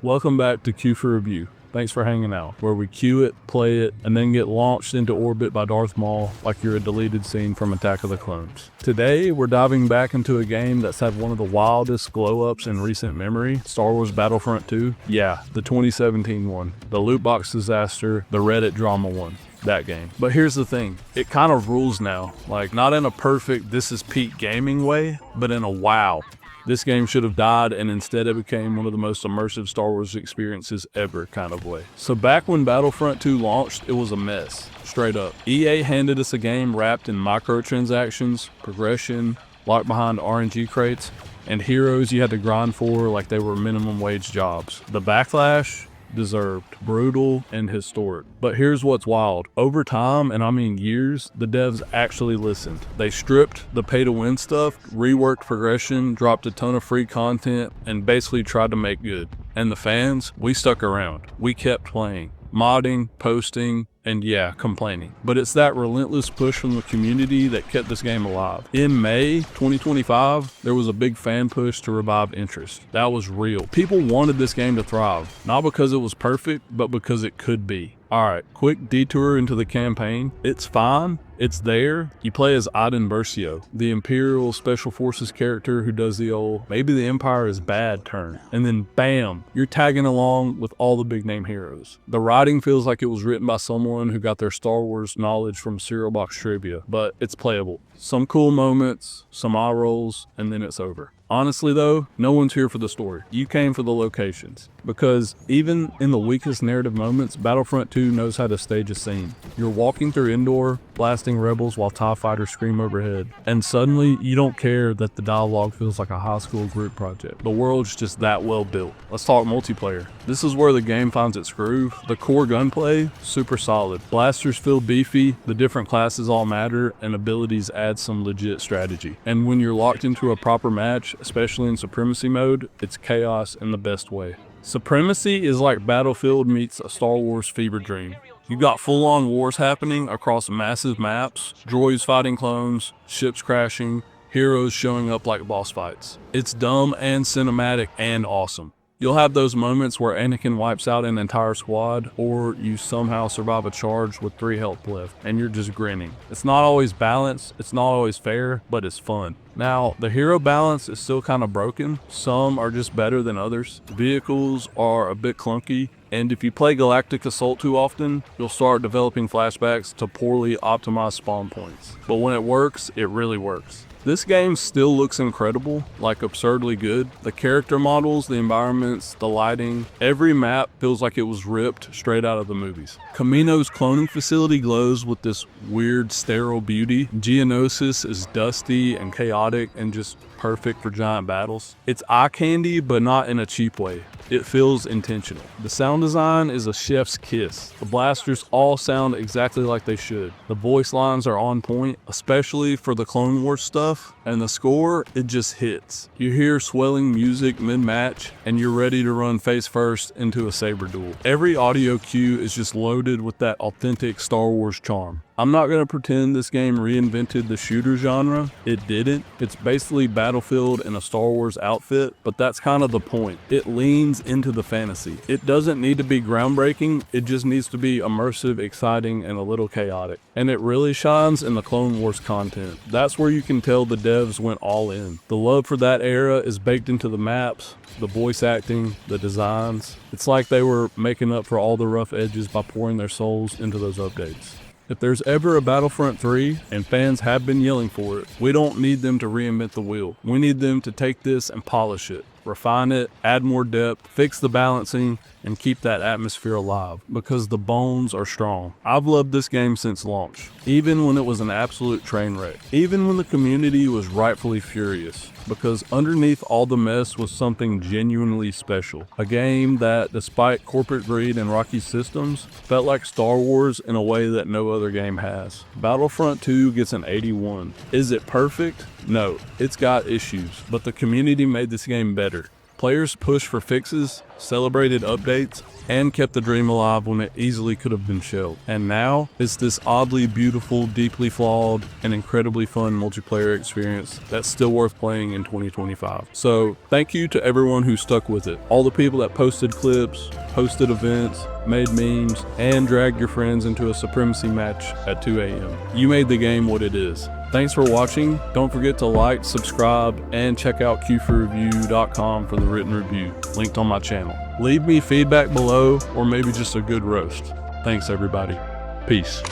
Welcome back to Q for Review. Thanks for hanging out, where we queue it, play it, and then get launched into orbit by Darth Maul like you're a deleted scene from Attack of the Clones. Today, we're diving back into a game that's had one of the wildest glow-ups in recent memory, Star Wars Battlefront II. Yeah, the 2017 one. The loot box disaster, the Reddit drama one. That game. But here's the thing, it kind of rules now. Like, not in a perfect this is peak gaming way, but in a wow. This game should have died, and instead it became one of the most immersive Star Wars experiences ever kind of way. So back when Battlefront II launched, it was a mess, straight up. EA handed us a game wrapped in microtransactions, progression, locked behind RNG crates, and heroes you had to grind for like they were minimum wage jobs. The backlash? Deserved, brutal, and historic. But here's what's wild. Over time, and I mean years, the devs actually listened. They stripped the pay-to-win stuff, reworked progression, dropped a ton of free content, and basically tried to make good. And the fans, we stuck around. We kept playing, modding, posting, and yeah, complaining. But it's that relentless push from the community that kept this game alive. In May 2025, there was a big fan push to revive interest. That was real. People wanted this game to thrive, not because it was perfect, but because it could be. Alright, quick detour into the campaign. It's fine. It's there. You play as Iden Versio, the Imperial Special Forces character who does the old, maybe the Empire is bad turn. And then bam, you're tagging along with all the big name heroes. The writing feels like it was written by someone who got their Star Wars knowledge from cereal box trivia, but it's playable. Some cool moments, some eye rolls, and then it's over. Honestly though, no one's here for the story. You came for the locations. Because even in the weakest narrative moments, Battlefront II knows how to stage a scene. You're walking through Endor, blasting rebels while TIE fighters scream overhead. And suddenly, you don't care that the dialogue feels like a high school group project. The world's just that well built. Let's talk multiplayer. This is where the game finds its groove. The core gunplay, super solid. Blasters feel beefy, the different classes all matter, and abilities add some legit strategy. And when you're locked into a proper match, especially in Supremacy mode, it's chaos in the best way. Supremacy is like Battlefield meets a Star Wars fever dream. You got full-on wars happening across massive maps, droids fighting clones, ships crashing, heroes showing up like boss fights. It's dumb and cinematic and awesome. You'll have those moments where Anakin wipes out an entire squad, or you somehow survive a charge with 3 health left, and you're just grinning. It's not always balanced, it's not always fair, but it's fun. Now, the hero balance is still kind of broken. Some are just better than others. Vehicles are a bit clunky, and if you play Galactic Assault too often, you'll start developing flashbacks to poorly optimized spawn points. But when it works, it really works. This game still looks incredible, like absurdly good. The character models, the environments, the lighting, every map feels like it was ripped straight out of the movies. Kamino's cloning facility glows with this weird sterile beauty. Geonosis is dusty and chaotic and just perfect for giant battles. It's eye candy, but not in a cheap way. It feels intentional. The sound design is a chef's kiss. The blasters all sound exactly like they should. The voice lines are on point, especially for the Clone Wars stuff, and the score, it just hits. You hear swelling music mid-match, and you're ready to run face first into a saber duel. Every audio cue is just loaded with that authentic Star Wars charm. I'm not going to pretend this game reinvented the shooter genre. It didn't. It's basically Battlefield in a Star Wars outfit, but that's kind of the point. It leans into the fantasy. It doesn't need to be groundbreaking. It just needs to be immersive, exciting, and a little chaotic. And it really shines in the Clone Wars content. That's where you can tell the devs went all in. The love for that era is baked into the maps, the voice acting, the designs. It's like they were making up for all the rough edges by pouring their souls into those updates. If there's ever a Battlefront 3, and fans have been yelling for it, we don't need them to reinvent the wheel. We need them to take this and polish it, refine it, add more depth, fix the balancing, and keep that atmosphere alive, because the bones are strong. I've loved this game since launch, even when it was an absolute train wreck, even when the community was rightfully furious, because underneath all the mess was something genuinely special. A game that, despite corporate greed and rocky systems, felt like Star Wars in a way that no other game has. Battlefront 2 gets an 81. Is it perfect? No, it's got issues, but the community made this game better. Players pushed for fixes, celebrated updates, and kept the dream alive when it easily could have been shelved. And now, it's this oddly beautiful, deeply flawed, and incredibly fun multiplayer experience that's still worth playing in 2025. So, thank you to everyone who stuck with it. All the people that posted clips, hosted events, made memes, and dragged your friends into a Supremacy match at 2 a.m. You made the game what it is. Thanks for watching. Don't forget to like, subscribe, and check out qforreview.com for the written review, linked on my channel. Leave me feedback below, or maybe just a good roast. Thanks everybody. Peace.